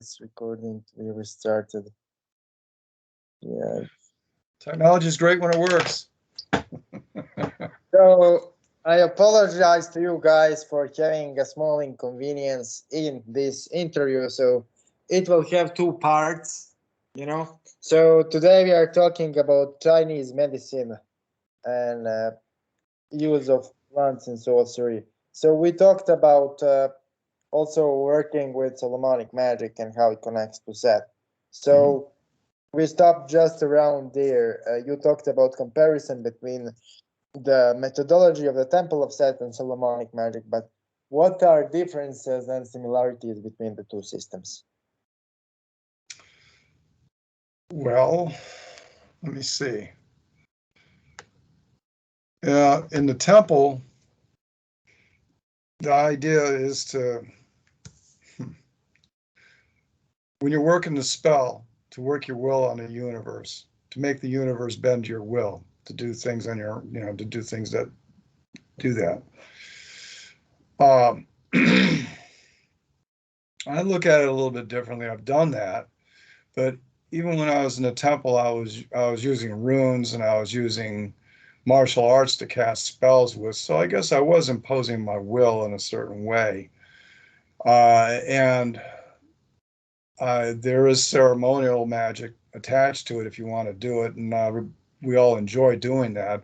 It's recording. We restarted. Yeah. Technology is great when it works. So I apologize to you guys for having a small inconvenience in this interview. So it will have two parts, So today we are talking about Chinese medicine and use of plants in sorcery. So we talked about also working with Solomonic magic and how it connects to Set. So we stopped just around there. You talked about comparison between the methodology of the Temple of Set and Solomonic magic, but what are differences and similarities between the two systems? Well, let me see. In the temple, the idea is when you're working the spell, to work your will on the universe, to make the universe bend to your will, to do things on your, to do things that do that. I look at it a little bit differently. I've done that, but even when I was in the temple, I was using runes and I was using martial arts to cast spells with. So I guess I was imposing my will in a certain way. And there is ceremonial magic attached to it if you want to do it, and we all enjoy doing that.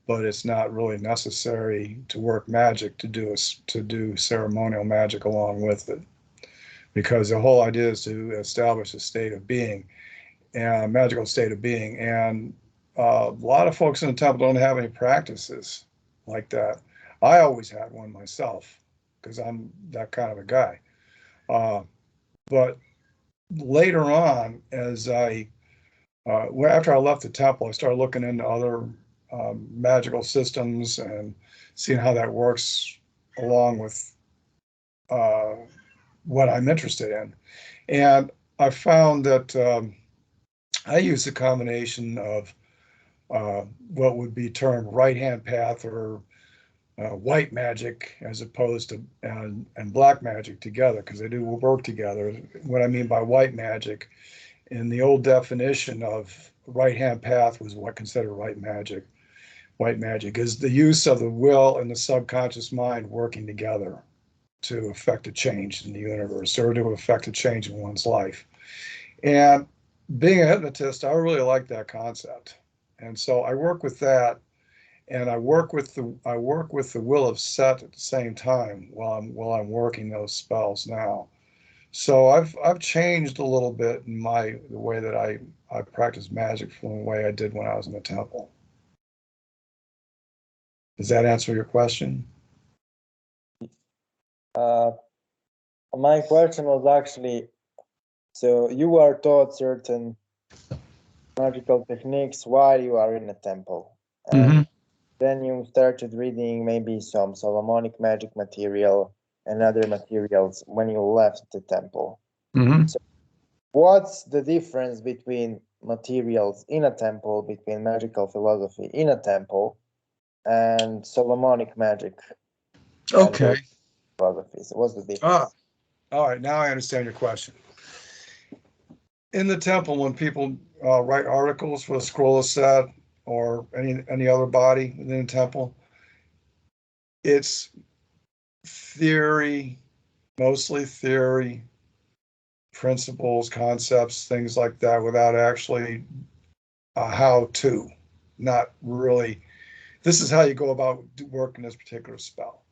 But it's not really necessary to work magic to do ceremonial magic along with it, because the whole idea is to establish a state of being, and a magical state of being. And a lot of folks in the temple don't have any practices like that. I always had one myself because I'm that kind of a guy. But later on, after I left the temple, I started looking into other magical systems and seeing how that works along with what I'm interested in. And I found that I use a combination of what would be termed right-hand path or white magic as opposed to and black magic together, because they do work together. What I mean by white magic, in the old definition of right-hand path, was what considered right magic. White magic is the use of the will and the subconscious mind working together to affect a change in the universe or to affect a change in one's life. And being a hypnotist, I really like that concept. And so I work with that, and I work with the will of Set at the same time while I'm working those spells now. So I've changed a little bit in the way that I practice magic from the way I did when I was in the temple. Does that answer your question? My question was actually, so you are taught certain magical techniques while you are in a temple, and then you started reading maybe some Solomonic magic material and other materials when you left the temple. So what's the difference between materials in a temple, between magical philosophy in a temple and Solomonic magic? Okay. Philosophies. What's the difference? All right. Now I understand your question. In the temple, when people write articles for the Scroll of Set or any other body within the temple, it's theory, mostly theory, principles, concepts, things like that, without actually how to. Not really. This is how you go about working this particular spell.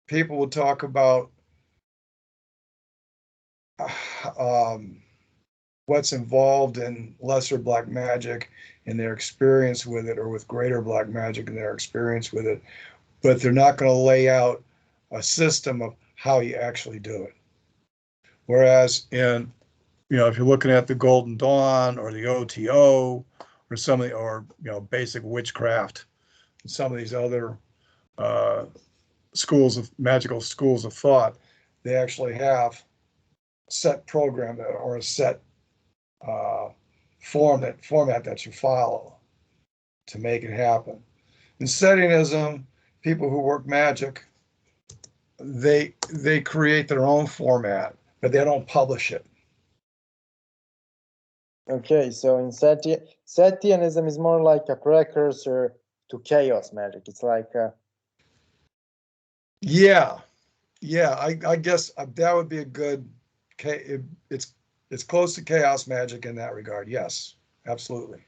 People will talk about what's involved in lesser black magic and their experience with it, or with greater black magic and their experience with it, but they're not going to lay out a system of how you actually do it. Whereas if you're looking at the Golden Dawn or the OTO or basic witchcraft, and some of these other magical schools of thought, they actually have a set program or a set format that you follow to make it happen. In Setianism, people who work magic, they create their own format, but they don't publish it. Okay, so in Setianism is more like a precursor to chaos magic. It's like Yeah, yeah. I guess that would be a good. It's it's close to chaos magic in that regard. Yes, absolutely.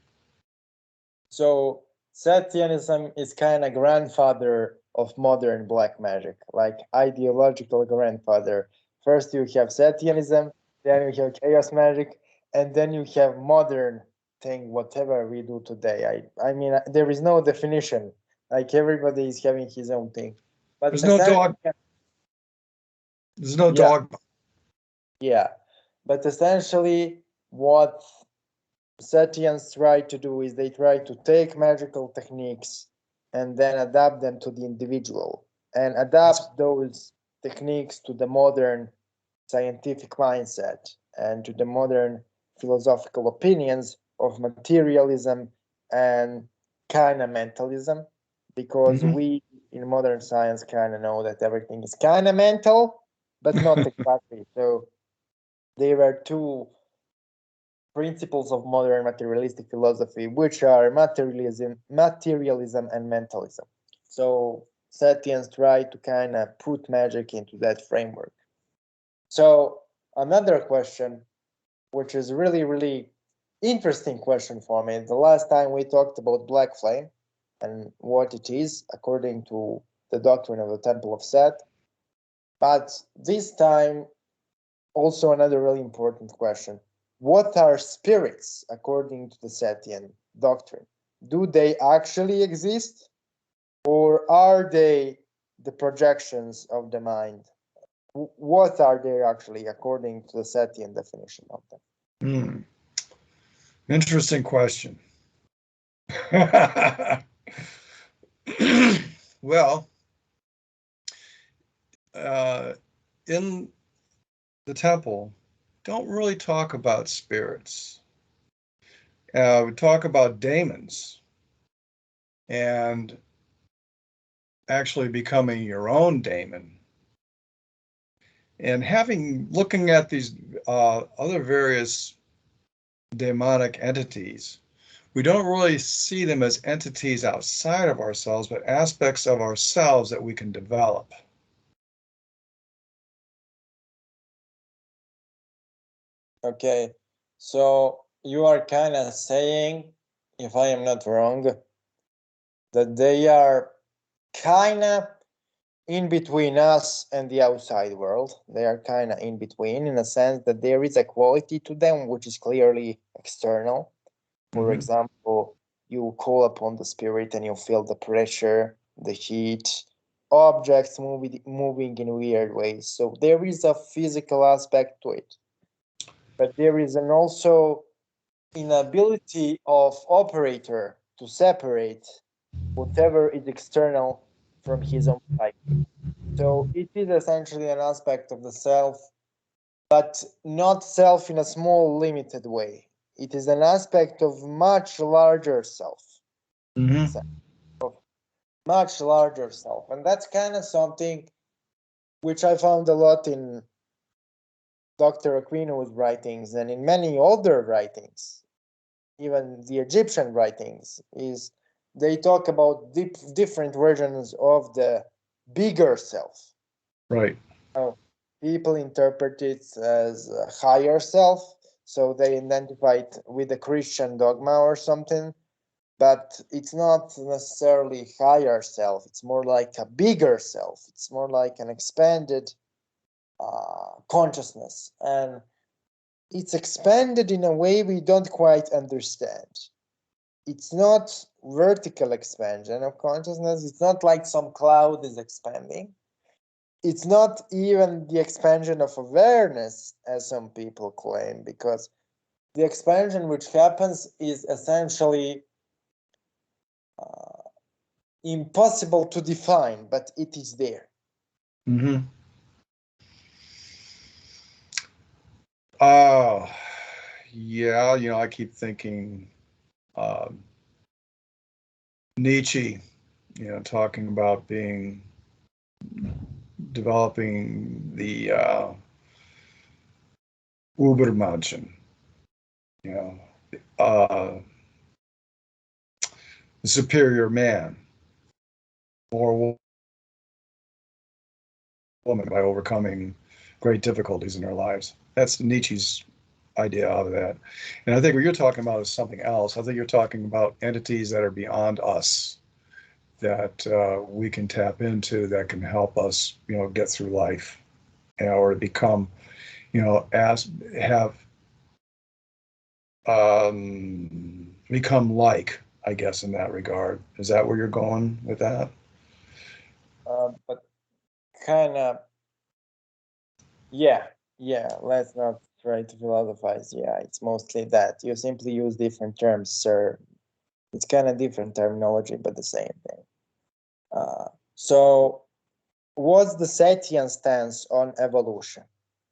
so Setianism is kind of grandfather of modern black magic, like ideological grandfather. First you have Setianism, then you have chaos magic, and then you have modern thing, whatever we do today. I mean, there is no definition. Like everybody is having his own thing, but There's no essentially, dog. There's no yeah, dogma. yeah. But essentially, what Setians try to do is they try to take magical techniques and then adapt them to the individual and adapt those techniques to the modern scientific mindset and to the modern philosophical opinions of materialism and kind of mentalism, because Hmm. we in modern science kind of know that everything is kind of mental but not exactly. So there are two principles of modern materialistic philosophy, which are materialism and mentalism. So Setians try to kind of put magic into that framework. So another question, which is really, really interesting question for me. The last time we talked about Black Flame and what it is according to the doctrine of the Temple of Set. But this time also another really important question. What are spirits according to the Setian doctrine? Do they actually exist or are they the projections of the mind? What are they actually according to the Setian definition of them? Hmm. Interesting question. Well, uh, in the temple, don't really talk about spirits. We talk about daemons and actually becoming your own daemon. And having looking at these other various demonic entities, we don't really see them as entities outside of ourselves, but aspects of ourselves that we can develop. Okay, so you are kind of saying, if I am not wrong, that they are kind of in between us and the outside world. They are kind of in between in a sense that there is a quality to them which is clearly external. For Mm-hmm. example, you call upon the spirit and you feel the pressure, the heat, objects moving in weird ways. So there is a physical aspect to it. But there is an also inability of operator to separate whatever is external from his own psyche. So it is essentially an aspect of the self, but not self in a small, limited way. It is an aspect of much larger self, Mm-hmm. of much larger self, and that's kind of something which I found a lot in Dr. Aquino's writings and in many older writings, even the Egyptian writings, is they talk about different versions of the bigger self. Right. Now, people interpret it as a higher self, so they identify it with a Christian dogma or something, but it's not necessarily higher self. It's more like a bigger self. It's more like an expanded consciousness, and it's expanded in a way we don't quite understand. It's not vertical expansion of consciousness. It's not like some cloud is expanding. It's not even the expansion of awareness, as some people claim, because the expansion which happens is essentially uh, impossible to define, but it is there. Mm-hmm. Oh, yeah. I keep thinking um, Nietzsche, talking about developing the Ubermenschen, uh, superior man or woman by overcoming great difficulties in their lives. That's Nietzsche's idea of that. And I think what you're talking about is something else. I think you're talking about entities that are beyond us that we can tap into that can help us, get through life, or to become, as have become like, I guess, in that regard. Is that where you're going with that? But kind of, yeah, yeah. Let's not try to philosophize. Yeah, it's mostly that you simply use different terms, sir. It's kind of different terminology, but the same thing. So, what's the Setian stance on evolution?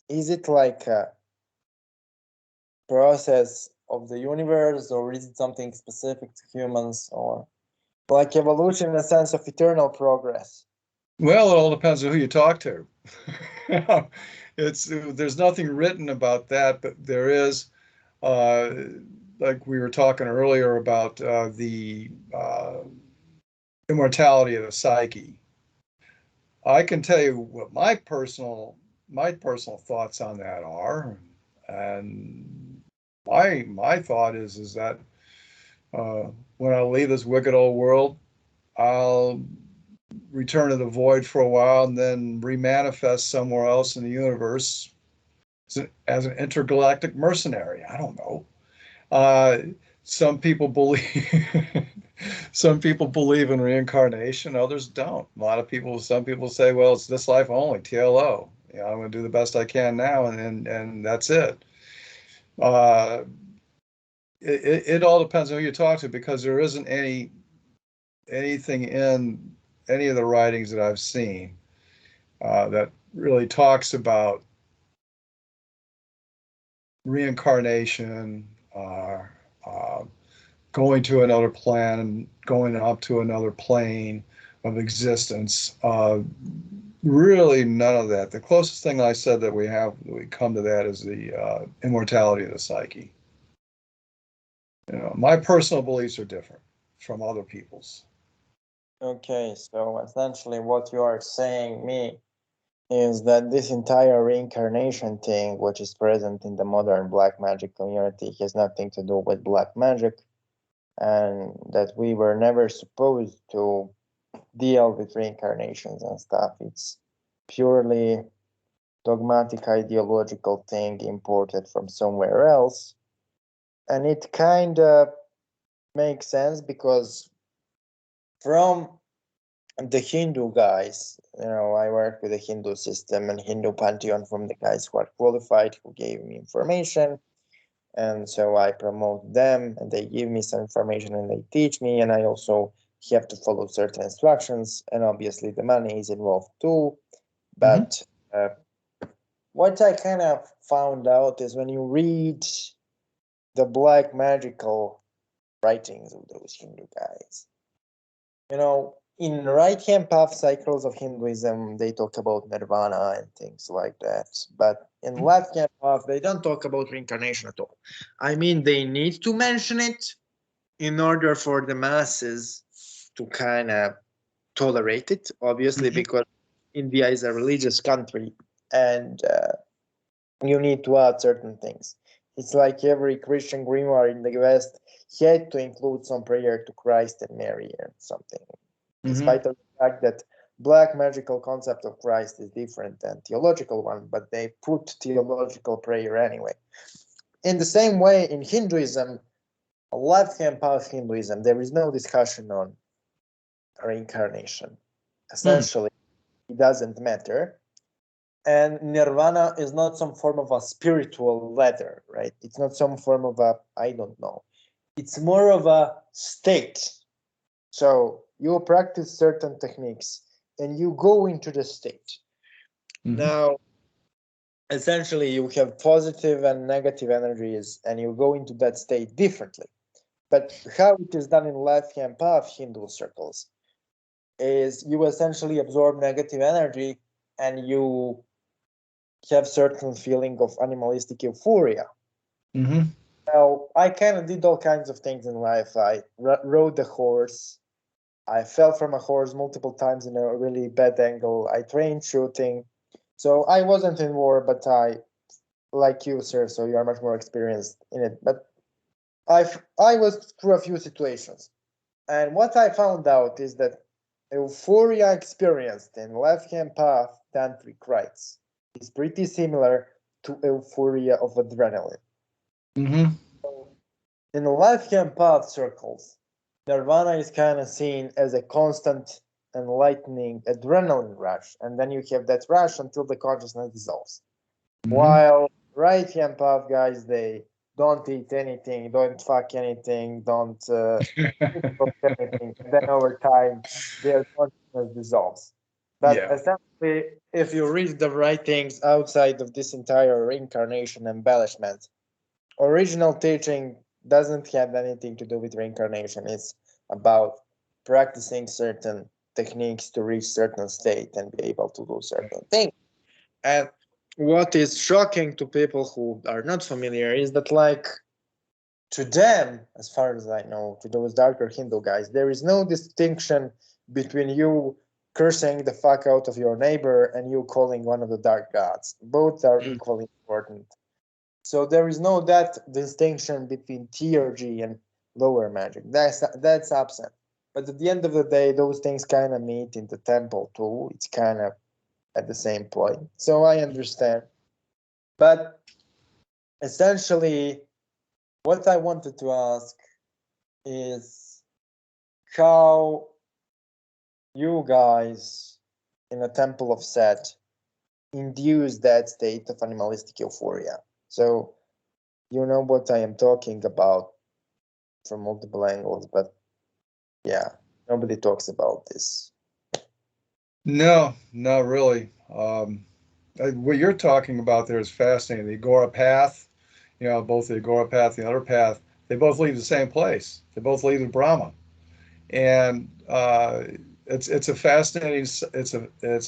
Is it like a process of the universe, or is it something specific to humans, or like evolution in a sense of eternal progress? Well, it all depends on who you talk to. There's nothing written about that, but there is, uh, like we were talking earlier about the immortality of the psyche. I can tell you what my personal thoughts on that are, and my thought is that when I leave this wicked old world, I'll return to the void for a while and then remanifest somewhere else in the universe as an intergalactic mercenary. I don't know. Uh, some people believe some people believe in reincarnation, others don't. Some people say, well, it's this life only, TLO. I'm going to do the best I can now, and that's it. Uh, it all depends on who you talk to because there isn't anything in any of the writings that I've seen that really talks about reincarnation, uh, going to another planet, going up to another plane of existence. Really, none of that. The closest thing I said that we come to that is the immortality of the psyche. My personal beliefs are different from other people's. Okay, so essentially what you are saying me is that this entire reincarnation thing, which is present in the modern black magic community, has nothing to do with black magic, and that we were never supposed to deal with reincarnations and stuff. It's purely dogmatic ideological thing imported from somewhere else. And it kind of makes sense because from the Hindu guys, I work with the Hindu system and Hindu pantheon from the guys who are qualified, who gave me information. And so I promote them and they give me some information and they teach me. And I also have to follow certain instructions. And obviously the money is involved too. Mm-hmm. But what I kind of found out is when you read the black magical writings of those Hindu guys, in right hand path cycles of Hinduism, they talk about nirvana and things like that. But in left hand path, they don't talk about reincarnation at all. I mean, they need to mention it in order for the masses to kind of tolerate it, obviously, Mm-hmm. because India is a religious country and you need to add certain things. It's like every Christian grimoire in the West had to include some prayer to Christ and Mary and something, in Mm-hmm. spite of the fact that black magical concept of Christ is different than theological one, but they put theological prayer anyway. In the same way, in Hinduism, left-hand path Hinduism, there is no discussion on reincarnation. Essentially, it doesn't matter. And nirvana is not some form of a spiritual ladder, right? It's not some form of a, I don't know. It's more of a state. So you practice certain techniques and you go into the state. Mm-hmm. Now, essentially, you have positive and negative energies and you go into that state differently. But how it is done in left hand path Hindu circles is you essentially absorb negative energy and you have certain feeling of animalistic euphoria. Mm-hmm. Well, I kind of did all kinds of things in life. I rode the horse. I fell from a horse multiple times in a really bad angle. I trained shooting. So I wasn't in war, but like you, sir, so you are much more experienced in it. But I was through a few situations. And what I found out is that euphoria experienced in left-hand path tantric rites is pretty similar to euphoria of adrenaline. Mm-hmm. In left-hand path circles, nirvana is kind of seen as a constant enlightening adrenaline rush, and then you have that rush until the consciousness dissolves. Mm-hmm. While right-hand path guys, they don't eat anything, don't fuck anything, don't think about anything, and then over time, their consciousness dissolves. But Yeah. essentially, if you read the writings outside of this entire reincarnation embellishment, original teaching doesn't have anything to do with reincarnation. It's about practicing certain techniques to reach certain state and be able to do certain things. And what is shocking to people who are not familiar is that, like, to them, as far as I know, to those darker Hindu guys, there is no distinction between you cursing the fuck out of your neighbor and you calling one of the dark gods. Both are equally important. So there is no that distinction between TRG and lower magic. That's absent. But at the end of the day, those things kind of meet in the temple too. It's kind of at the same point. So I understand. But essentially, what I wanted to ask is how you guys in a temple of Set induce that state of animalistic euphoria. So you know what I am talking about from multiple angles, but yeah, nobody talks about this. No, not really. What you're talking about there is fascinating. The Agora path, both the Agora path and the other path, they both lead to the same place. They both lead to Brahma, and it's a fascinating it's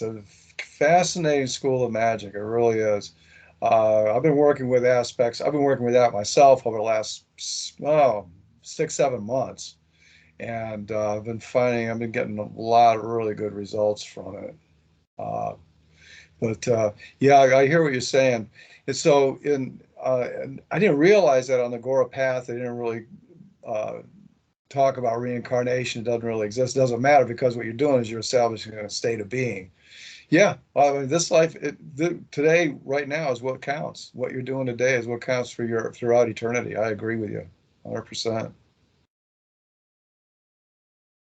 a fascinating school of magic. It really is. I've been working with aspects. I've been working with that myself over the last 6, 7 months, and I've been getting a lot of really good results from it. Uh, but yeah, I hear what you're saying. And so and I didn't realize that on the Gora path, they didn't really uh, talk about reincarnation. It doesn't really exist. It doesn't matter because what you're doing is you're establishing a state of being. Yeah, well, I mean, this life today, right now, is what counts. What you're doing today is what counts for your throughout eternity. I agree with you, 100%.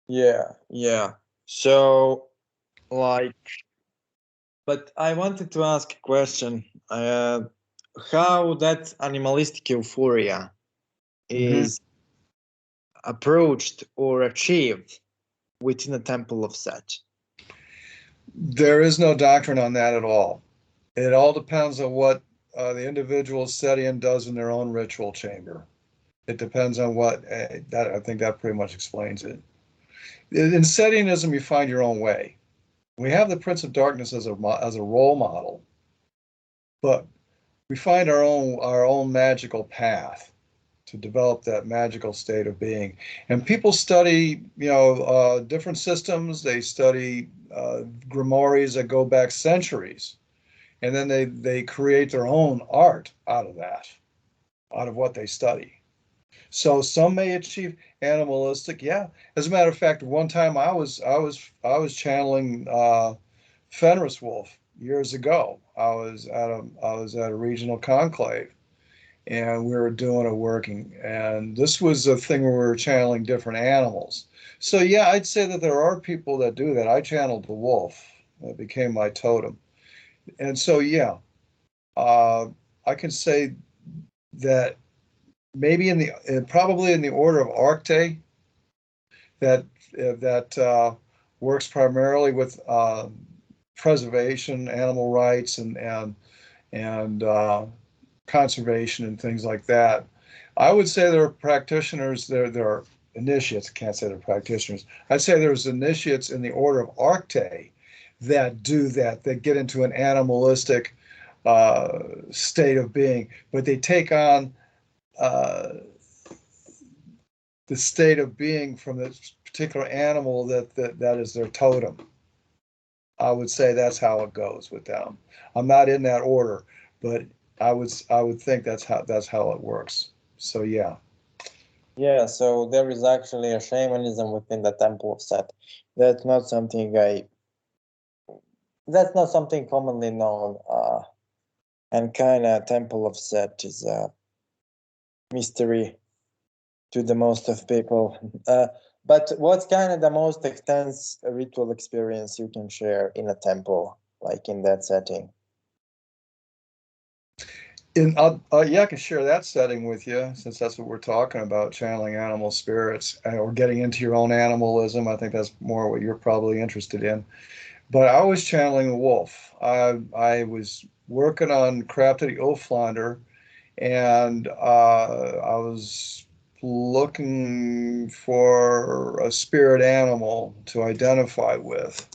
Yeah, yeah. So, like, but I wanted to ask a question. How that animalistic euphoria Hmm. is approached or achieved within a temple of Set? There is no doctrine on that at all. It all depends on what the individual Setian does in their own ritual chamber. It depends on what that. I think that pretty much explains it. In Setianism, you find your own way. We have the Prince of Darkness as a role model, but we find our own magical path to develop that magical state of being. And people study, different systems. They study grimoires that go back centuries, and then they create their own art out of that, out of what they study. So some may achieve animalistic. Yeah, as a matter of fact, one time I was channeling Fenris Wolf years ago. I was at a regional conclave, and we were doing a working, and this was a thing where we were channeling different animals. So yeah, I'd say that there are people that do that. I channeled the wolf. That became my totem. And so yeah, uh, I can say that maybe probably in the order of Arcte, that that works primarily with preservation, animal rights, and conservation and things like that. I would say there are practitioners, there are initiates, I can't say they're practitioners. I'd say there's initiates in the order of Arcte that do that get into an animalistic state of being, but they take on the state of being from this particular animal that is their totem. I would say that's how it goes with them. I'm not in that order, but I would think that's how it works. So yeah. Yeah, so there is actually a shamanism within the Temple of Set. That's not something that's not something commonly known. And kind of Temple of Set is a mystery to the most of people. But what's kind of the most intense ritual experience you can share in a temple, like in that setting? Yeah, I can share that setting with you since that's what we're talking about, channeling animal spirits or getting into your own animalism. I think that's more what you're probably interested in. But I was channeling a wolf. I was working on crafting the Ulflander, and I was looking for a spirit animal to identify with,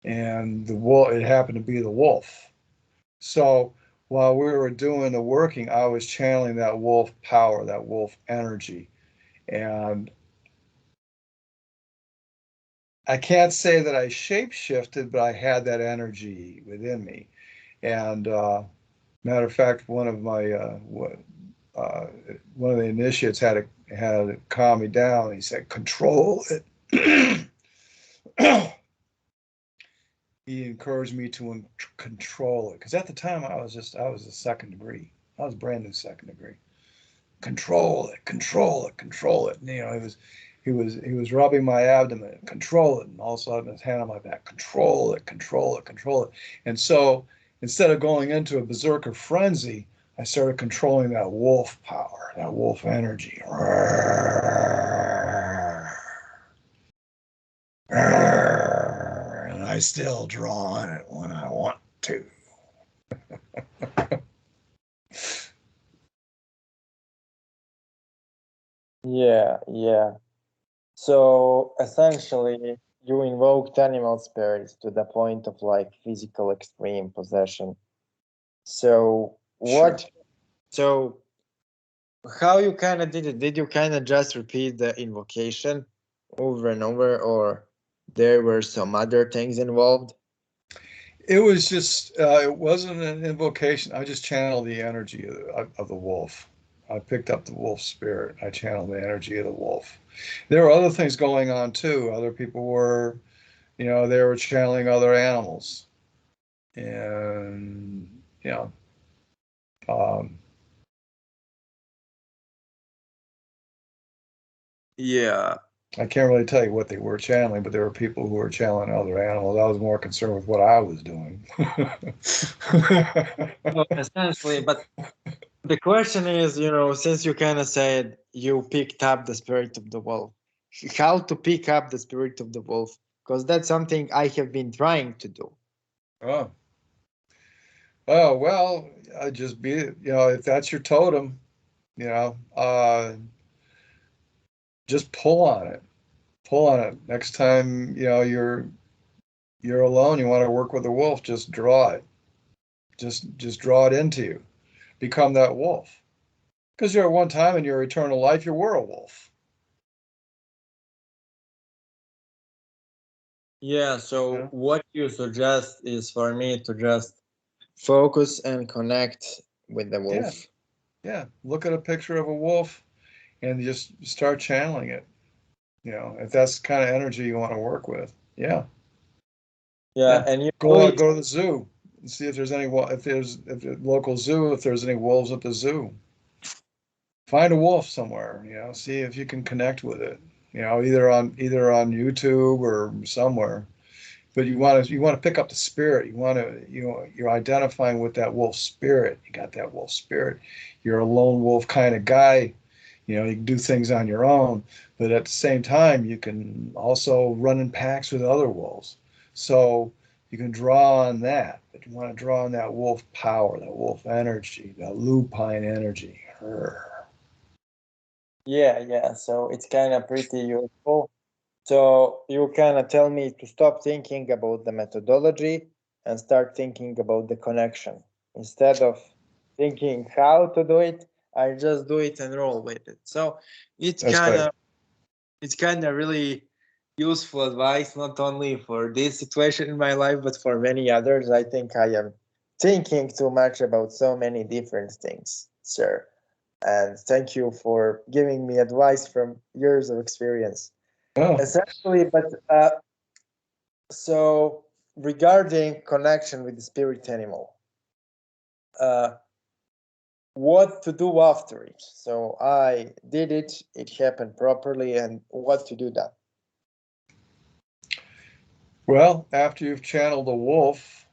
and the wolf. It happened to be the wolf. So while we were doing the working, I was channeling that wolf power, that wolf energy. And I can't say that I shape shifted, but I had that energy within me. And matter of fact, one of the initiates had to calm me down. He said, "Control it." He encouraged me to control it because at the time I was a second degree. I was brand new second degree. Control it, control it, control it. And, he was rubbing my abdomen, control it, and all of a sudden his hand on my back, control it, control it, control it. And so instead of going into a berserker frenzy, I started controlling that wolf power, that wolf energy. And I still draw on it when I want to. Yeah, yeah. So essentially, you invoked animal spirits to the point of like physical extreme possession. So Sure. what? So how you kind of did it? Did you kind of just repeat the invocation over and over, or there were some other things involved? It was just, it wasn't an invocation. I just channeled the energy of the wolf. I picked up the wolf spirit. I channeled the energy of the wolf. There were other things going on too. Other people were, they were channeling other animals. And, you know, um, Yeah. I can't really tell you what they were channeling, but there were people who were channeling other animals. I was more concerned with what I was doing. Well, essentially, but the question is, since you kind of said you picked up the spirit of the wolf, how to pick up the spirit of the wolf? Because that's something I have been trying to do. Oh, oh well, I just be, if that's your totem, you know, just pull on it. Pull on it. Next time, you're alone, you want to work with a wolf, just draw it. Just draw it into you. Become that wolf. Because you're at one time in your eternal life, you were a wolf. Yeah, so Yeah. what you suggest is for me to just focus and connect with the Yeah. wolf. Yeah. Look at a picture of a wolf and just start channeling it. If that's the kind of energy you want to work with. Yeah. Yeah, Yeah. and you do Go it. go to the zoo and see if there's any if the local zoo, if there's any wolves at the zoo. Find a wolf somewhere, see if you can connect with it. Either on YouTube or somewhere. But you want to pick up the spirit. You're identifying with that wolf spirit. You got that wolf spirit. You're a lone wolf kind of guy. You can do things on your own, but at the same time, you can also run in packs with other wolves. So you can draw on that, but you want to draw on that wolf power, that wolf energy, that lupine energy. Yeah, yeah. So it's kind of pretty useful. So you kind of tell me to stop thinking about the methodology and start thinking about the connection. Instead of thinking how to do it, I just do it and roll with it. So it's That's kind right. of it's kind of really useful advice, not only for this situation in my life, but for many others. I think I am thinking too much about so many different things, sir. And thank you for giving me advice from years of experience. Oh, Essentially, but so regarding connection with the spirit animal, uh, what to do after it? So I did it, it happened properly, and what to do then? well, after you've channeled a wolf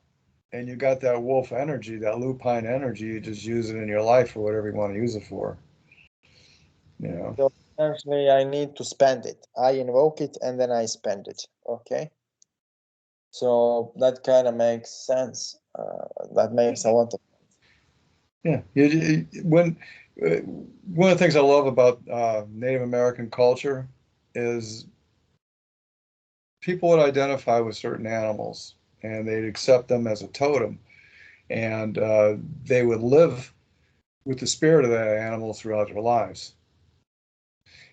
and you got that wolf energy, that lupine energy, you just use it in your life for whatever you want to use it for. You know. So essentially, I need to spend it. I invoke it and then I spend it. Okay. So that kind of makes sense. That makes a lot of. Yeah. When one of the things I love about Native American culture is people would identify with certain animals and they'd accept them as a totem, and they would live with the spirit of that animal throughout their lives.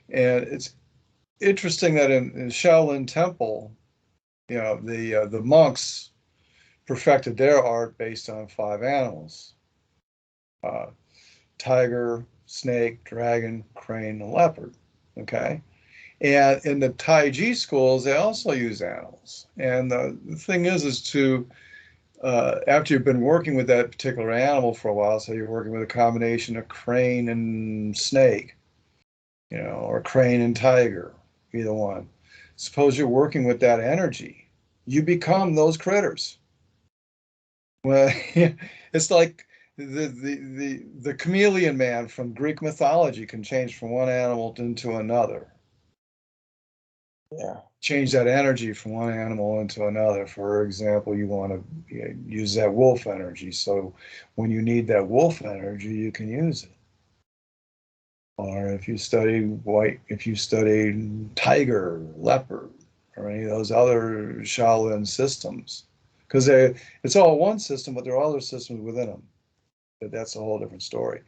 And it's interesting that in Shaolin Temple, the monks perfected their art based on five animals: uh, tiger, snake, dragon, crane, and leopard. Okay. And in the Tai Chi schools, they also use animals. And the thing is to after you've been working with that particular animal for a while, so you're working with a combination of crane and snake, or crane and tiger, either one. Suppose you're working with that energy, you become those critters. Well, it's like the chameleon man from Greek mythology can change from one animal into another. Yeah. Change that energy from one animal into another. For example, you want to use that wolf energy. So when you need that wolf energy, you can use it. Or if you study tiger, leopard, or any of those other Shaolin systems, because it's all one system, but there are other systems within them. But that's a whole different story.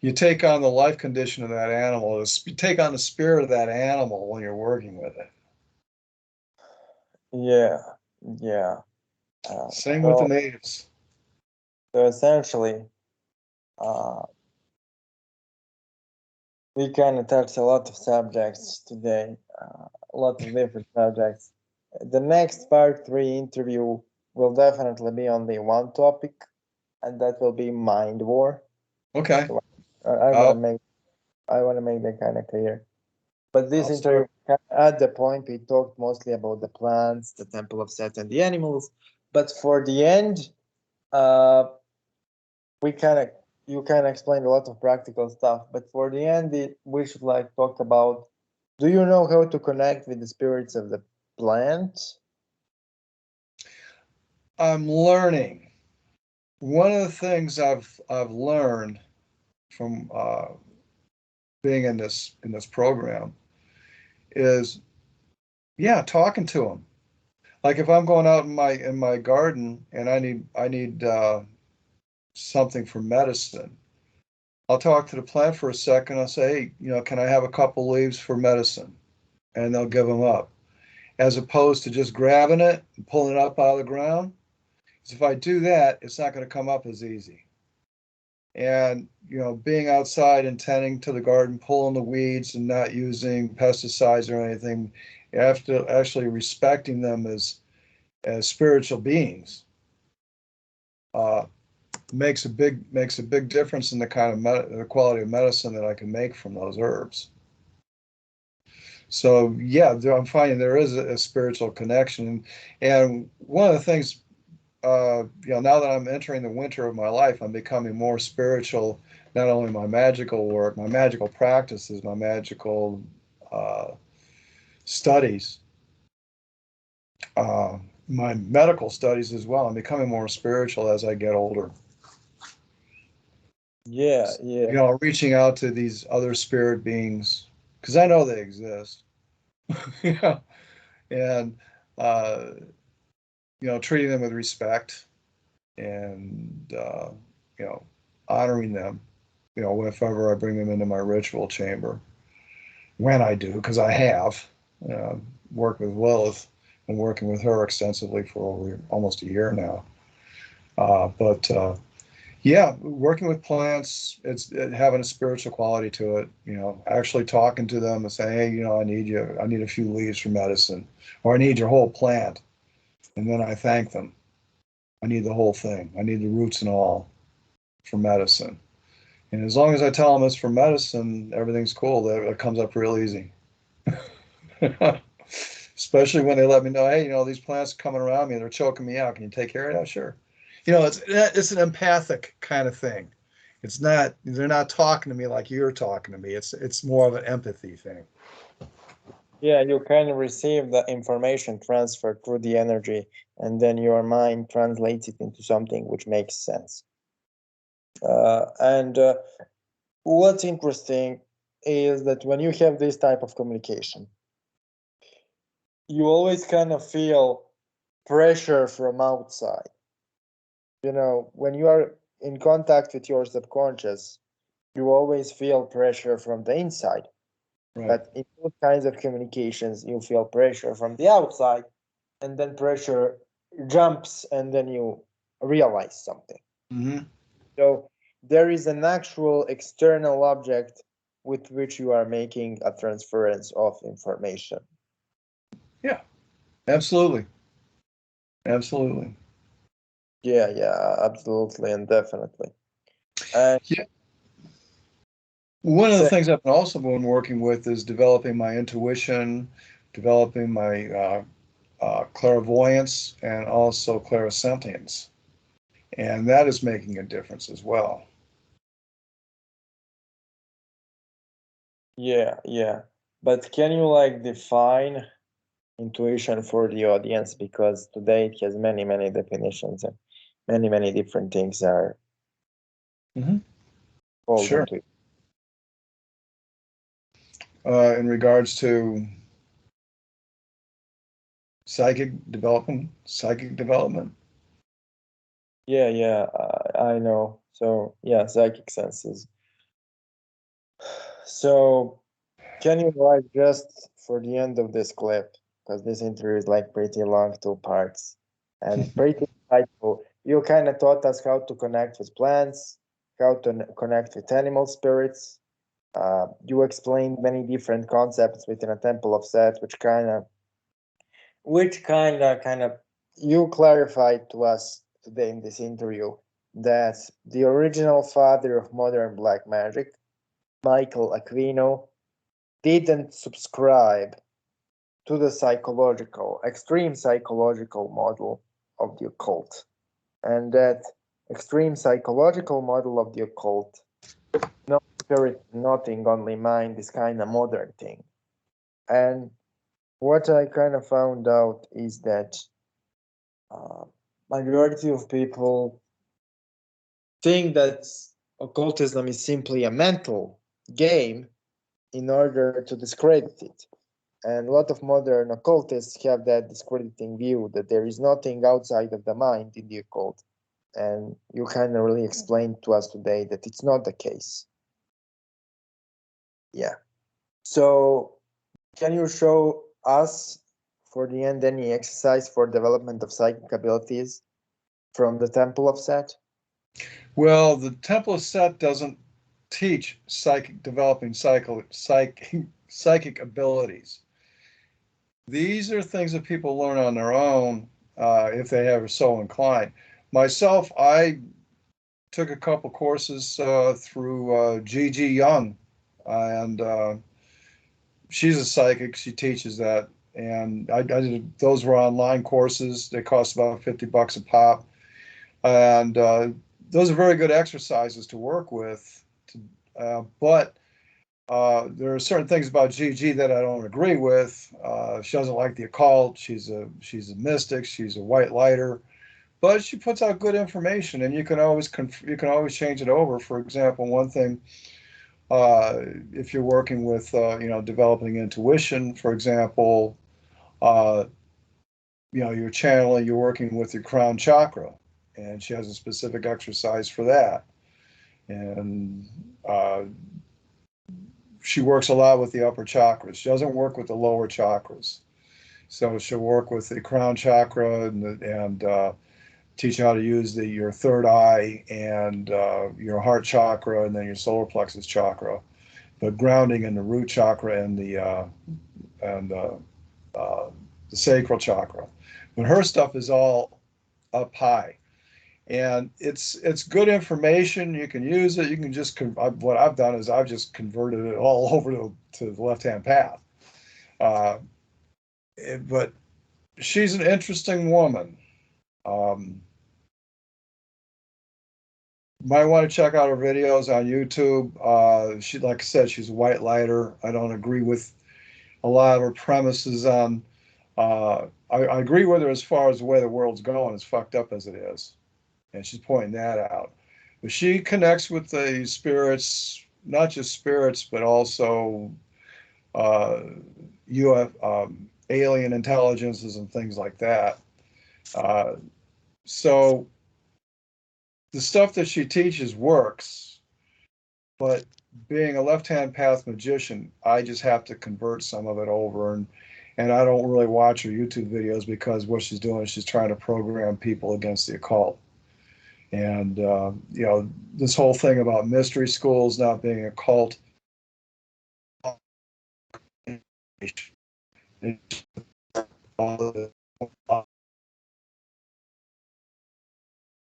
You take on the life condition of that animal, you take on the spirit of that animal when you're working with it. Yeah. Yeah. Uh, Same with the so, natives. so essentially, uh, we kind of touched a lot of subjects today, a lot of different subjects. The next part three interview will definitely be on the one topic, and that will be mind war. Okay. So I want to I'll make that kind of clear. But this I'll interview, start. at the point, we talked mostly about the plants, the temple of Set, and the animals. But for the end, uh, we kind of you kind of explained a lot of practical stuff. But for the end, we should like talk about. Do you know how to connect with the spirits of the plant? I'm learning. One of the things I've learned from being in this program is, yeah, talking to them. Like if I'm going out in my garden and I need something for medicine, I'll talk to the plant for a second. I'll say, hey, can I have a couple leaves for medicine? And they'll give them up, as opposed to just grabbing it and pulling it up out of the ground. Because if I do that, it's not going to come up as easy. And being outside and tending to the garden, pulling the weeds and not using pesticides or anything, you have to actually respecting them as spiritual beings. uh, makes a big difference in the kind of the quality of medicine that I can make from those herbs. So yeah, I'm finding there is a spiritual connection. And one of the things, now that I'm entering the winter of my life, I'm becoming more spiritual. Not only my magical work, my magical practices, my magical uh, studies, uh, my medical studies as well. I'm becoming more spiritual as I get older. Yeah, yeah, Reaching out to these other spirit beings because I know they exist. Yeah, and uh, treating them with respect and you know, honoring them. if ever I bring them into my ritual chamber, when I do, because I have uh, worked with Lilith and working with her extensively for over almost a year now. But yeah, working with plants, it's having a spiritual quality to it. Actually talking to them and saying, hey, I need a few leaves for medicine, or I need your whole plant, and then I thank them. I need the whole thing. I need the roots and all for medicine. And as long as I tell them it's for medicine, everything's cool. That it comes up real easy. Especially when they let me know, hey, these plants are coming around me, they're choking me out. Can you take care of that? Sure. It's an empathic kind of thing. It's not, they're not talking to me like you're talking to me. It's more of an empathy thing. Yeah, you can receive the information transferred through the energy, and then your mind translates it into something which makes sense. And what's interesting is that when you have this type of communication, you always kind of feel pressure from outside. When you are in contact with your subconscious, you always feel pressure from the inside. Right. But in those kinds of communications, you feel pressure from the outside, and then pressure jumps, and then you realize something. Mm-hmm. So there is an actual external object with which you are making a transference of information. Yeah, absolutely. Absolutely. Yeah, yeah, absolutely and definitely. And Yeah. One of the so, things I've also been working with is developing my intuition, developing my clairvoyance, and also clairsentience. And that is making a difference as well. yeah, yeah. But can you like define intuition for the audience? Because today it has many, many definitions and many, many different things are Mm-hmm. called Sure. into it. In regards to psychic development. Yeah, yeah, I know. So, yeah, psychic senses. So, can you like just for the end of this clip, because this interview is like pretty long, two parts, and pretty insightful. You kind of taught us how to connect with plants, how to connect with animal spirits. You explained many different concepts within a temple of Set, which kind of you clarified to us today in this interview that the original father of modern black magic, Michael Aquino, didn't subscribe to the extreme psychological model of the occult. And that extreme psychological model of the occult, no spirit, nothing, only mind, is kind of modern thing. And what I kind of found out is that uh, majority of people think that occultism is simply a mental game in order to discredit it. And a lot of modern occultists have that discrediting view that there is nothing outside of the mind in the occult. And you kind of really explained to us today that it's not the case. Yeah. So, can you show us for the end any exercise for development of psychic abilities from the Temple of Set? Well, the Temple of Set doesn't teach developing psychic abilities. These are things that people learn on their own if they are so inclined. Myself, I took a couple courses through Gigi Young, and she's a psychic. She teaches that, and I did those were online courses. They cost about $50 a pop, and those are very good exercises to work with. But there are certain things about Gigi that I don't agree with. She doesn't like the occult. She's a mystic. She's a white lighter, but she puts out good information, and you can always change it over. For example, one thing, if you're working with developing intuition, for example, uh, you're working with your crown chakra, and she has a specific exercise for that. And She works a lot with the upper chakras. She doesn't work with the lower chakras. So she'll work with the crown chakra and teach you how to use your third eye and your heart chakra and then your solar plexus chakra, but grounding in the root chakra and the sacral chakra. But her stuff is all up high, and it's good information. You can use it. You can just what I've done is I've just converted it all over to the left hand path. Uh, but she's an interesting woman. Um, might want to check out her videos on YouTube. She, like I said, she's a white lighter. I don't agree with a lot of her premises on. I agree with her as far as the way the world's going, as fucked up as it is, and she's pointing that out. But she connects with the spirits, not just spirits, but also alien intelligences and things like that. Uh, so the stuff that she teaches works, but being a left-hand path magician, I just have to convert some of it over, and I don't really watch her YouTube videos because what she's doing is she's trying to program people against the occult. And this whole thing about mystery schools not being a cult,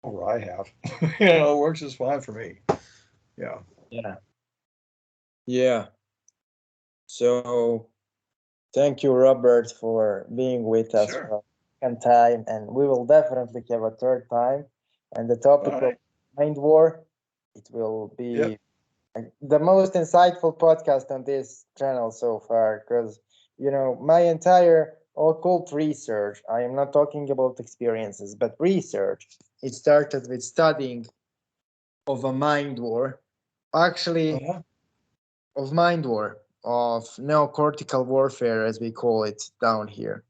or I have, it works just fine for me. Yeah. Yeah. Yeah. So thank you, Robert, for being with us Sure. for a second time, and we will definitely have a third time. And the topic All of right. mind war, it will Yep. be the most insightful podcast on this channel so far, because my entire occult research, I am not talking about experiences, but research, it started with studying of a mind war, actually Uh-huh. of mind war, of neocortical warfare, as we call it down here.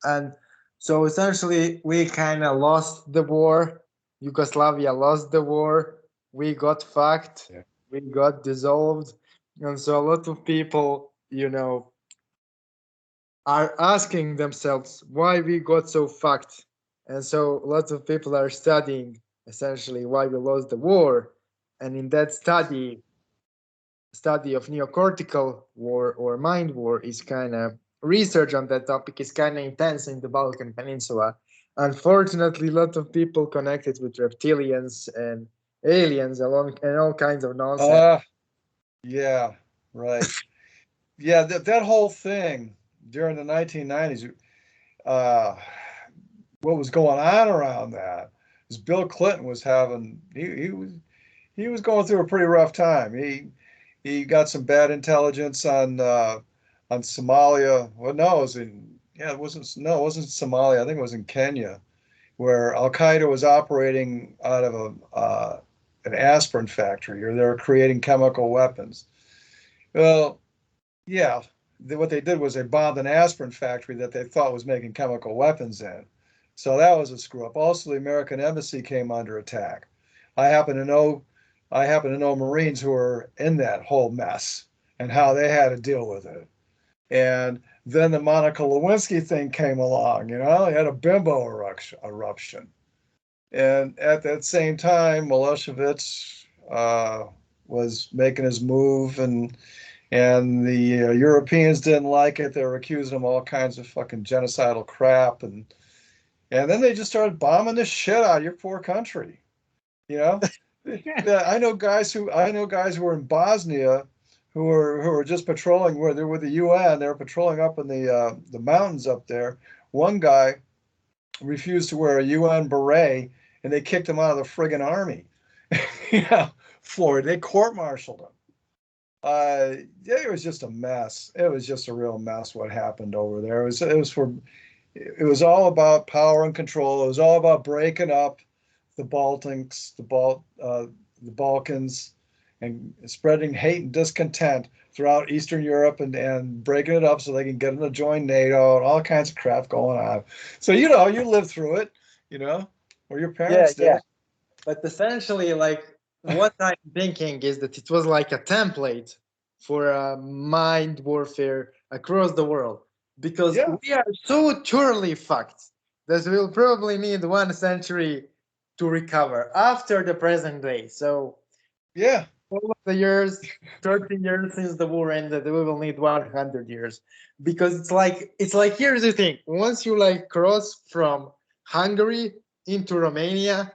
And so essentially, we kind of lost the war. Yugoslavia lost the war. We got fucked. Yeah. We got dissolved. And so a lot of people, are asking themselves why we got so fucked. And so lots of people are studying essentially why we lost the war. And in that study of neocortical war or mind war is kind of research on that topic is kind of intense in the Balkan Peninsula. Unfortunately, a lot of people connected with reptilians and aliens along and all kinds of nonsense. Yeah, right. Yeah, that whole thing during the 1990s, uh, what was going on around that is Bill Clinton was having he was going through a pretty rough time. He got some bad intelligence on Somalia. Well, no, it was in yeah, it wasn't Somalia. I think it was in Kenya, where Al Qaeda was operating out of an aspirin factory, or they were creating chemical weapons. Well, yeah, what they did was they bombed an aspirin factory that they thought was making chemical weapons in. So that was a screw up. Also, the American embassy came under attack. I happen to know, I happen to know Marines who were in that whole mess and how they had to deal with it. And then the Monica Lewinsky thing came along. He had a bimbo eruption. And at that same time, Milosevic was making his move, and the Europeans didn't like it. They were accusing him of all kinds of fucking genocidal crap, and then they just started bombing the shit out of your poor country. You know, I know guys who were in Bosnia who were just patrolling where they were with the UN. They were patrolling up in the mountains up there. One guy refused to wear a UN beret, and they kicked him out of the friggin' army. Florida. They court-martialed him. Yeah, it was just a mess. It was just a real mess what happened over there. It was all about power and control. It was all about breaking up the Baltics, the Balkans, and spreading hate and discontent throughout Eastern Europe and breaking it up so they can get them to join NATO and all kinds of crap going on. So you lived through it, or your Yeah, parents yeah. did. But essentially, like what I'm thinking is that it was like a template for mind warfare across the world, because Yeah, we are so thoroughly fucked that we'll probably need 1 century to recover after the present day. So yeah, all of the years, 30 years since the war ended, we will need 100 years, because it's like here's the thing: once you like cross from Hungary into Romania,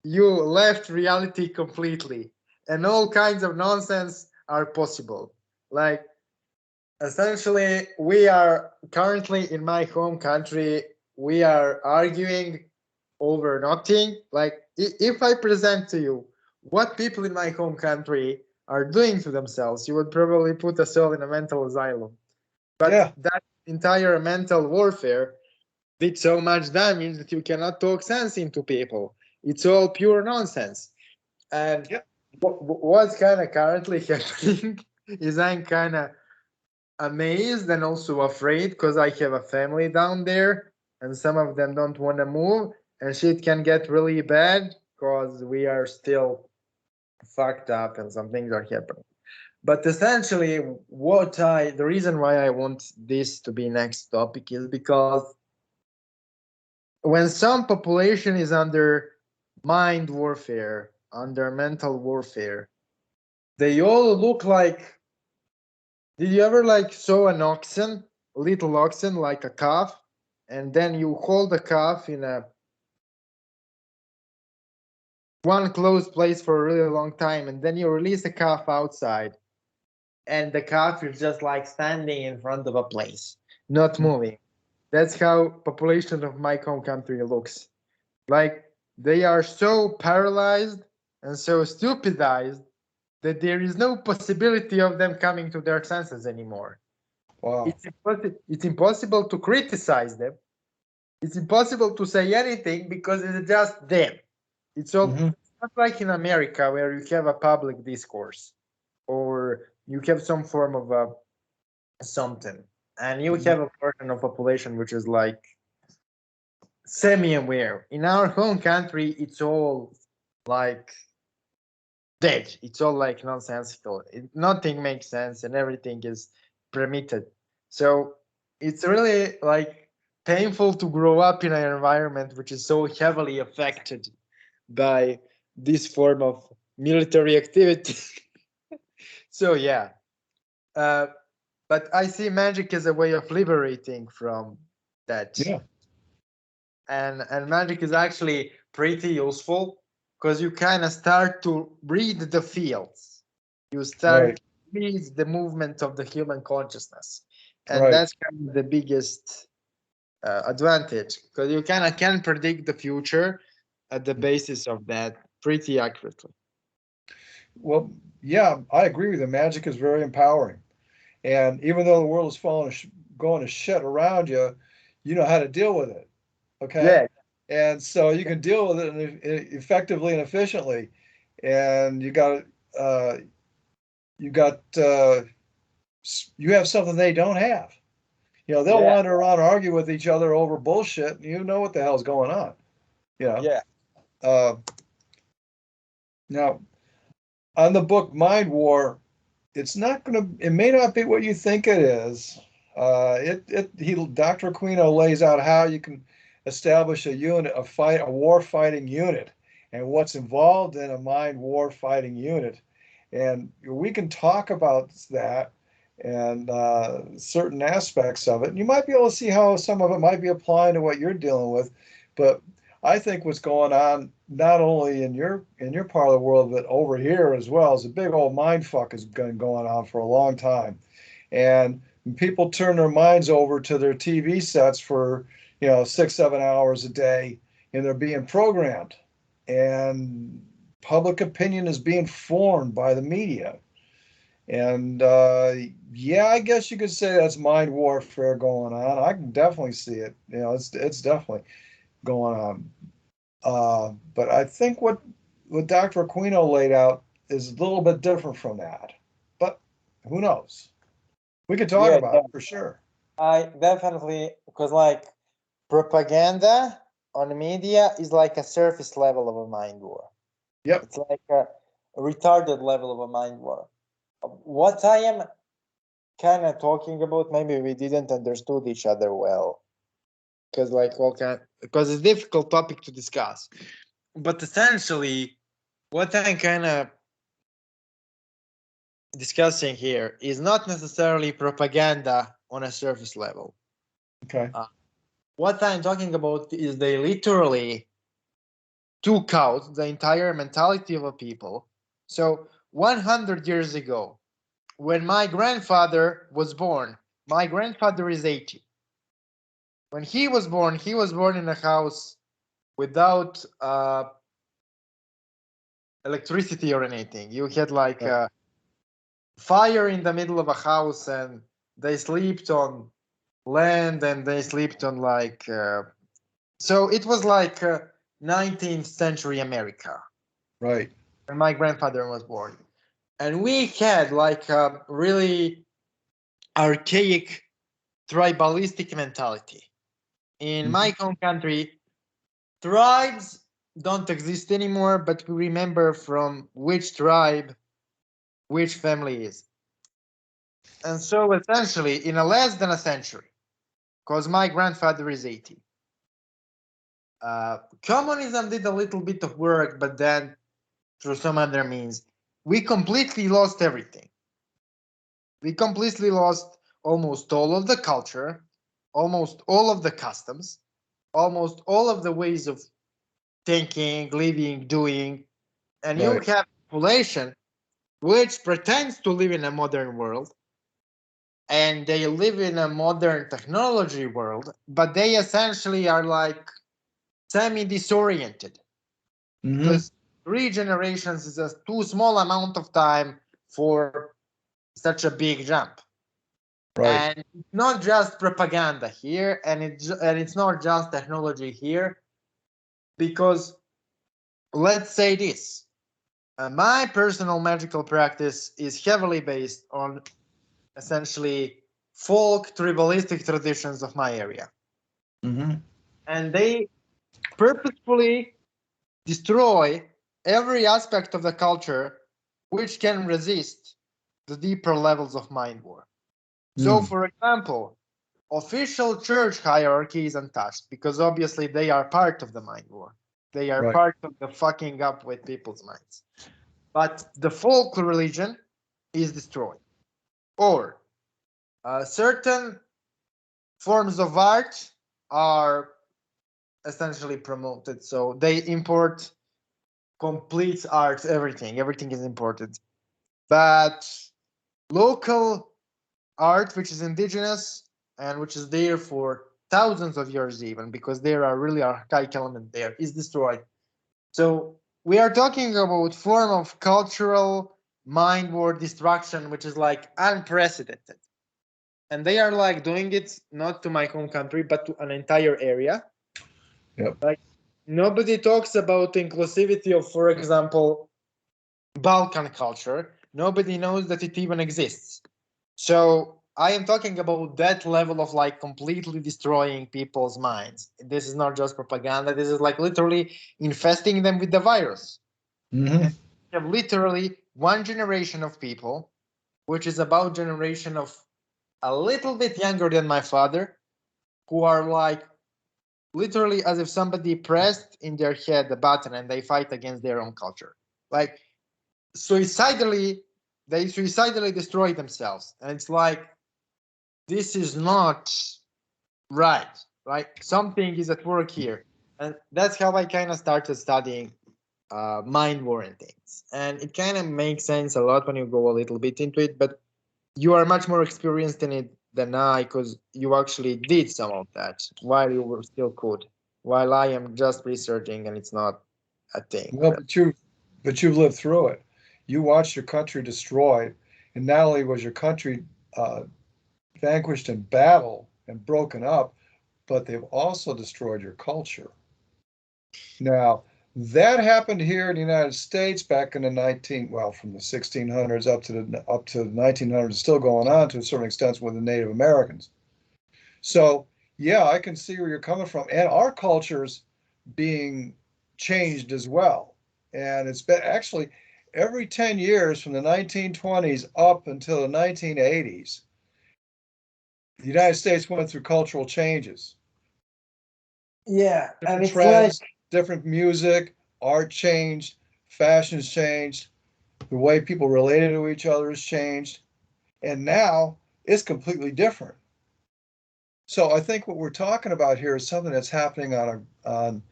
you left reality completely, and all kinds of nonsense are possible. Like, essentially, we are currently in my home country, we are arguing over nothing. Like, if I present to you what people in my home country are doing to themselves, you would probably put us all in a mental asylum. But yeah, that entire mental warfare did so much damage that you cannot talk sense into people. It's all pure nonsense. And yeah. what's kind of currently happening is I'm kind of amazed and also afraid, because I have a family down there and some of them don't want to move, and shit can get really bad because we are still fucked up and some things are happening. But essentially, the reason why I want this to be next topic is because when some population is under mind warfare, under mental warfare, they all look like. Did you ever like saw an oxen, little oxen, like a calf, and then you hold the calf in a one closed place for a really long time, and then you release the calf outside, and the calf is just like standing in front of a place, not moving. That's how population of my home country looks. Like, they are so paralyzed and so stupidized that there is no possibility of them coming to their senses anymore. Wow. It's impossible to criticize them. It's impossible to say anything because it's just them. It's all Hmm. it's not like in America where you have a public discourse or you have some form of something, and you have a portion of population which is like semi-aware. In our home country, it's all like dead. It's all like nonsensical. Nothing makes sense, and everything is permitted. So it's really like painful to grow up in an environment which is so heavily affected by this form of military activity. So yeah, uh, but I see magic as a way of liberating from that, Yeah, and magic is actually pretty useful because you kind of start to read the fields. You start right, to read the movement of the human consciousness, and right. that's kind of the biggest advantage, because you kind of can predict the future at the basis of that pretty accurately. Well, yeah, I agree with you. Magic is very empowering. And even though the world is going to shit around you, you know how to deal with it. Okay. Yeah, And so you can deal with it effectively and efficiently. And uh, you got, you have something they don't have. You know, they'll yeah, wander around and argue with each other over bullshit. And you know what the hell's going on. You know, yeah, uh, now on the book Mind War, it may not be what you think it is. Dr. Aquino lays out how you can establish a war fighting unit, and what's involved in a mind war fighting unit. And we can talk about that and certain aspects of it. And you might be able to see how some of it might be applying to what you're dealing with. But I think what's going on not only in your part of the world, but over here as well, is a big old mind fuck has been going on for a long time. And when people turn their minds over to their TV sets for 6, 7 hours a day, and they're being programmed, and public opinion is being formed by the media. And yeah, I guess you could say that's mind warfare going on. I can definitely see it. It's definitely going on. But I think what Dr. Aquino laid out is a little bit different from that. But who knows? We could talk yeah, about yeah. it for sure. I definitely, because like propaganda on media is like a surface level of a mind war. Yep. It's like retarded level of a mind war. What I am kind of talking about, maybe we didn't understood each other well, because because it's a difficult topic to discuss. But essentially, what I'm kind of discussing here is not necessarily propaganda on a surface level. Okay. What I'm talking about is they literally took out the entire mentality of a people. So 100 years ago, when my grandfather was born, my grandfather is 80. When he was born in a house without electricity or anything. You had like Right. fire in the middle of a house, and they slept on land, and they slept on like so it was like 19th century America Right. when my grandfather was born, and we had like a really archaic tribalistic mentality in my home country. Tribes don't exist anymore, but we remember from which tribe which family is. And so essentially, in a less than a century, because my grandfather is 80, communism did a little bit of work, but then through some other means, we completely lost everything. We completely lost almost all of the culture, almost all of the customs, almost all of the ways of thinking, living, doing. And you Right. have population which pretends to live in a modern world, and they live in a modern technology world, but they essentially are like semi disoriented Mm-hmm. because 3 generations is a too small amount of time for such a big jump. Right. And it's not just propaganda here, and it's not just technology here, because let's say this: my personal magical practice is heavily based on essentially folk tribalistic traditions of my area, Mm-hmm. and they purposefully destroy every aspect of the culture which can resist the deeper levels of mind war. So, Mm. for example, official church hierarchy is untouched because obviously they are part of the mind war. They are Right. part of the fucking up with people's minds. But the folk religion is destroyed. Or certain forms of art are essentially promoted. So they import complete art, everything is imported. But local art, which is indigenous and which is there for thousands of years, even because there are really archaic element there, is destroyed. So we are talking about form of cultural mind war destruction, which is like unprecedented. And they are like doing it not to my home country, but to an entire area. Yep. Like nobody talks about inclusivity of, for example, Balkan culture. Nobody knows that it even exists. So I am talking about that level of like completely destroying people's minds. This is not just propaganda. This is like literally infesting them with the virus. Mm-hmm. And you have literally one generation of people, which is about generation of a little bit younger than my father, who are like literally as if somebody pressed in their head the button and they fight against their own culture. Like suicidally, they suicidally destroy themselves. And it's like, this is not right, right? Something is at work here. And that's how I kind of started studying mind war and things. And it kind of makes sense a lot when you go a little bit into it, but you are much more experienced in it than I, because you actually did some of that while you were still could, while I am just researching and it's not a thing. Well, Really. but you've lived through it. You watched your country destroyed, and not only was your country uh, vanquished in battle and broken up, but they've also destroyed your culture. Now, that happened here in the United States back in the from the 1600s up to the 1900s, still going on to a certain extent with the Native Americans. So, yeah, I can see where you're coming from, and our culture's being changed as well. And it's been actually, every 10 years from the 1920s up until the 1980s, the United States went through cultural changes. Yeah, and Different it's like, trends, different music, art changed, fashions changed, the way people related to each other has changed, and now it's completely different. So I think what we're talking about here is something that's happening on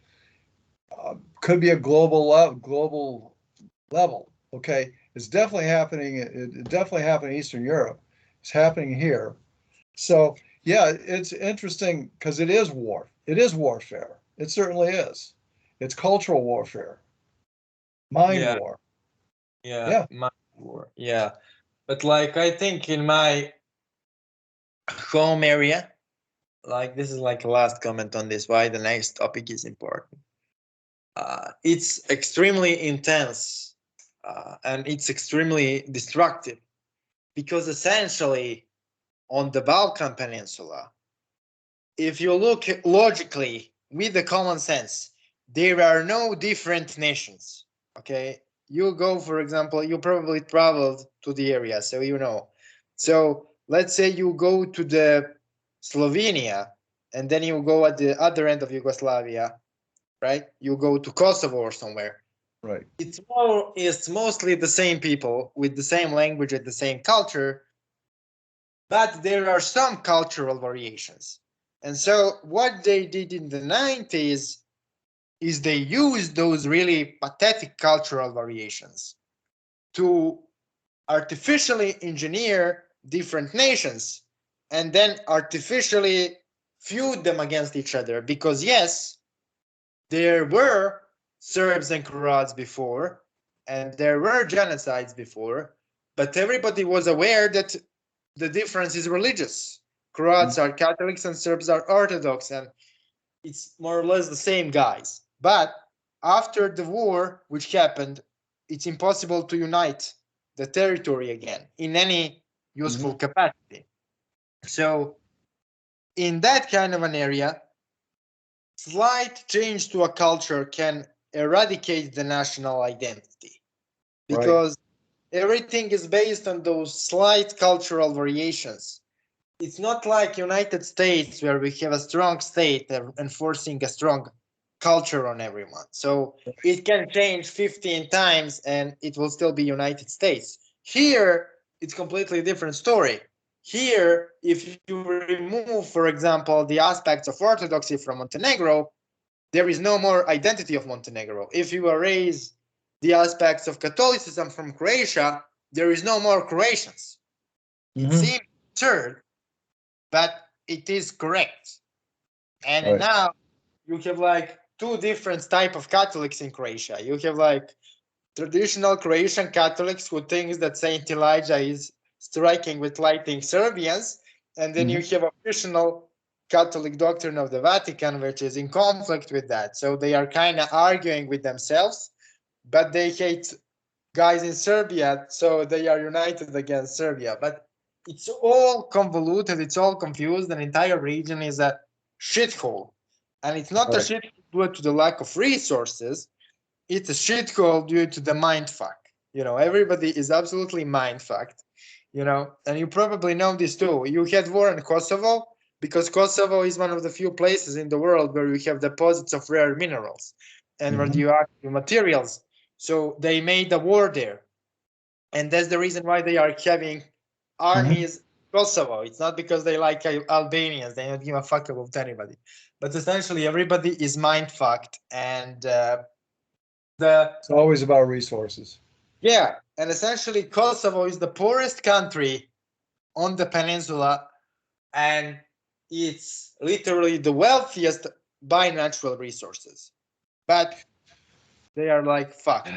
could be a global level. Okay, it's definitely happening. It definitely happened in Eastern Europe. It's happening here. So yeah, it's interesting because it is war. It is warfare. It certainly is. It's cultural warfare, mind yeah, war. yeah, Yeah. my war, yeah. But like, I think in my home area, like, this is like a last comment on this, why the next topic is important. It's extremely intense, and it's extremely destructive, because essentially on the Balkan Peninsula, if you look logically with the common sense, there are no different nations. Okay, you go, for example, you probably traveled to the area, so you know. So let's say you go to the Slovenia, and then you go at the other end of Yugoslavia, right? You go to Kosovo or somewhere. Right. It's mostly the same people with the same language and the same culture, but there are some cultural variations. And so what they did in the 90s is they used those really pathetic cultural variations to artificially engineer different nations and then artificially feud them against each other. Because yes, there were Serbs and Croats before, and there were genocides before, but everybody was aware that the difference is religious. Croats are Catholics and Serbs are Orthodox, and it's more or less the same guys. But after the war, which happened, it's impossible to unite the territory again in any useful Mm-hmm. capacity. So, in that kind of an area, slight change to a culture can eradicate the national identity, Right. because everything is based on those slight cultural variations. It's not like United States where we have a strong state enforcing a strong culture on everyone. So it can change 15 times and it will still be United States. Here, it's completely different story. Here, if you remove, for example, the aspects of Orthodoxy from Montenegro, there is no more identity of Montenegro. If you erase the aspects of Catholicism from Croatia, there is no more Croatians. It Mm-hmm. seems absurd, but it is correct. And Right. now you have like two different type of Catholics in Croatia. You have like traditional Croatian Catholics who thinks that Saint Elijah is striking with lightning Serbians, and then you Mm-hmm. have official Catholic doctrine of the Vatican, which is in conflict with that. So they are kind of arguing with themselves, but they hate guys in Serbia, so they are united against Serbia. But it's all convoluted, it's all confused. An entire region is a shithole. And it's not a Right. shithole due to the lack of resources, it's a shithole due to the mind fuck. You know, everybody is absolutely mind fucked, you know, and you probably know this too. You had war in Kosovo because Kosovo is one of the few places in the world where you have deposits of rare minerals and Mm-hmm. radioactive materials. So they made a war there, and that's the reason why they are having Mm-hmm. armies in Kosovo. It's not because they like Albanians; they don't give a fuck about anybody. But essentially, everybody is mind fucked, and the It's always about resources. yeah, and essentially, Kosovo is the poorest country on the peninsula, and it's literally the wealthiest by natural resources. But they are like fucked.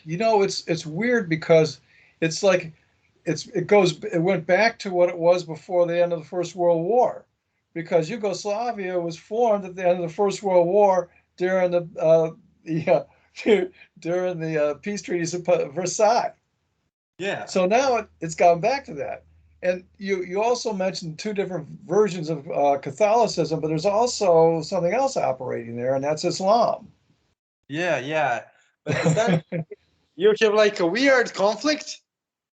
You know, it's weird because it's like it went back to what it was before the end of the First World War, because Yugoslavia was formed at the end of the First World War during the during the peace treaties of Versailles. Yeah. So now it's gone back to that. And you also mentioned two different versions of Catholicism, but there's also something else operating there, and that's Islam. Yeah, yeah. But essentially, you have like a weird conflict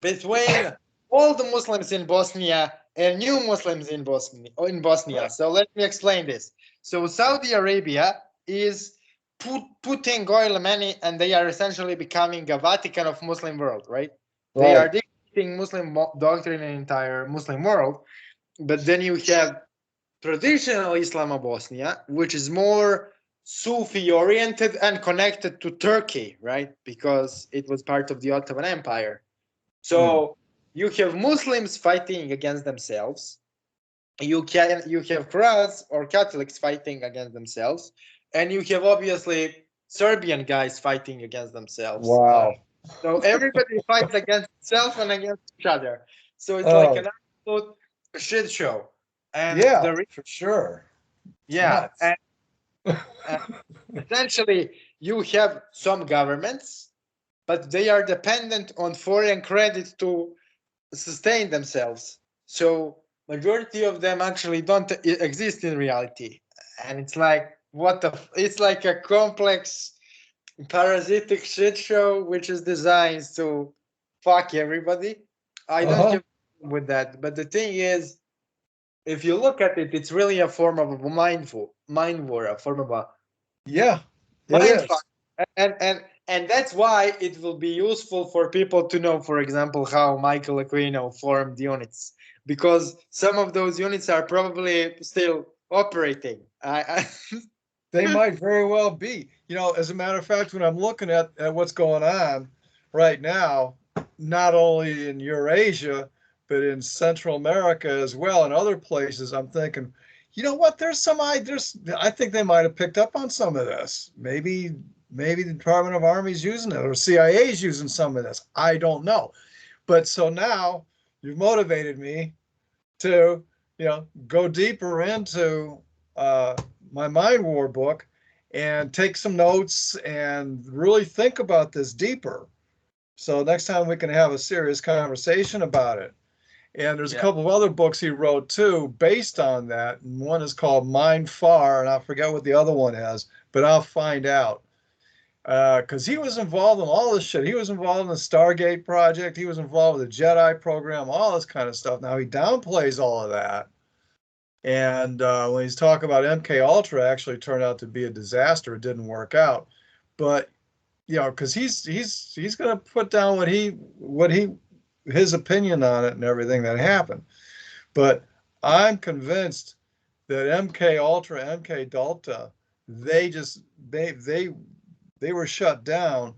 between all the Muslims in Bosnia and new Muslims in Bosnia. So let me explain this. So Saudi Arabia is putting oil money, and they are essentially becoming a Vatican of Muslim world, right? They are dictating Muslim doctrine in the entire Muslim world. But then you have traditional Islam of Bosnia, which is more Sufi oriented and connected to Turkey, right? Because it was part of the Ottoman Empire. So you have Muslims fighting against themselves. You have Croats or Catholics fighting against themselves, and you have obviously Serbian guys fighting against themselves. Wow. So everybody fights against itself and against each other. So it's like an absolute shit show. And yeah, for sure. yeah, and essentially you have some governments, but they are dependent on foreign credit to sustain themselves. So majority of them actually don't exist in reality, and it's like it's like a complex parasitic shit show which is designed to fuck everybody. I don't have with that, but the thing is, if you look at it, it's really a form of a mind war, a form of a mind fuck. And that's why it will be useful for people to know, for example, how Michael Aquino formed units, because some of those units are probably still operating. They might very well be. You know, as a matter of fact, when I'm looking at what's going on right now, not only in Eurasia, but in Central America as well, and other places, I'm thinking, you know what? I think they might have picked up on some of this. Maybe the Department of Army's using it, or CIA's using some of this. I don't know. But so now you've motivated me to, go deeper into my Mind War book and take some notes and really think about this deeper. So next time we can have a serious conversation about it. And there's a couple of other books he wrote too, based on that. And one is called Mind Far, and I forget what the other one is, but I'll find out. Because he was involved in all this shit. He was involved in the Stargate project. He was involved with the Jedi program, all this kind of stuff. Now he downplays all of that. And when he's talking about MK Ultra, actually turned out to be a disaster. It didn't work out. But because he's going to put down his opinion on it and everything that happened. But I'm convinced that MK Ultra, MK Delta, they were shut down,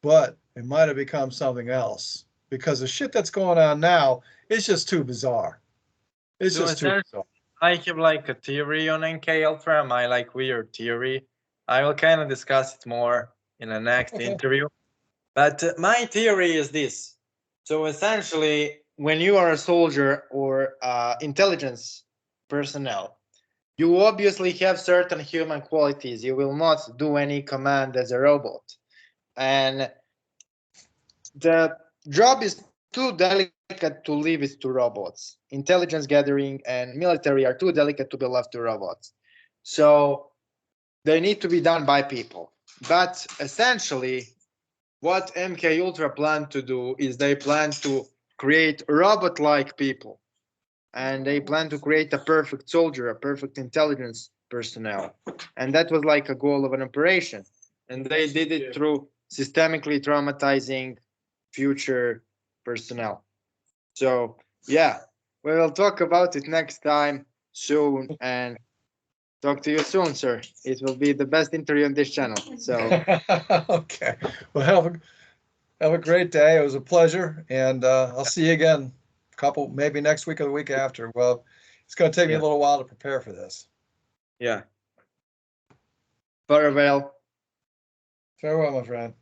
but it might have become something else because the shit that's going on now is just too bizarre. It's just too bizarre. I have like a theory on MK Ultra, my like weird theory. I will kind of discuss it more in the next interview. But my theory is this. So essentially, when you are a soldier or intelligence personnel, you obviously have certain human qualities. You will not do any command as a robot. And the job is too delicate to leave it to robots. Intelligence gathering and military are too delicate to be left to robots. So they need to be done by people. But essentially, what MK Ultra plan to do is they plan to create robot-like people. And they plan to create a perfect soldier, a perfect intelligence personnel. And that was like a goal of an operation. And they did it through systemically traumatizing future personnel. So yeah, we will talk about it next time soon, and talk to you soon, sir. It will be the best interview on this channel. So okay, well, have a great day. It was a pleasure, and I'll see you again maybe next week or the week after. Well, it's going to take me a little while to prepare for this. Yeah. Farewell. Farewell, my friend.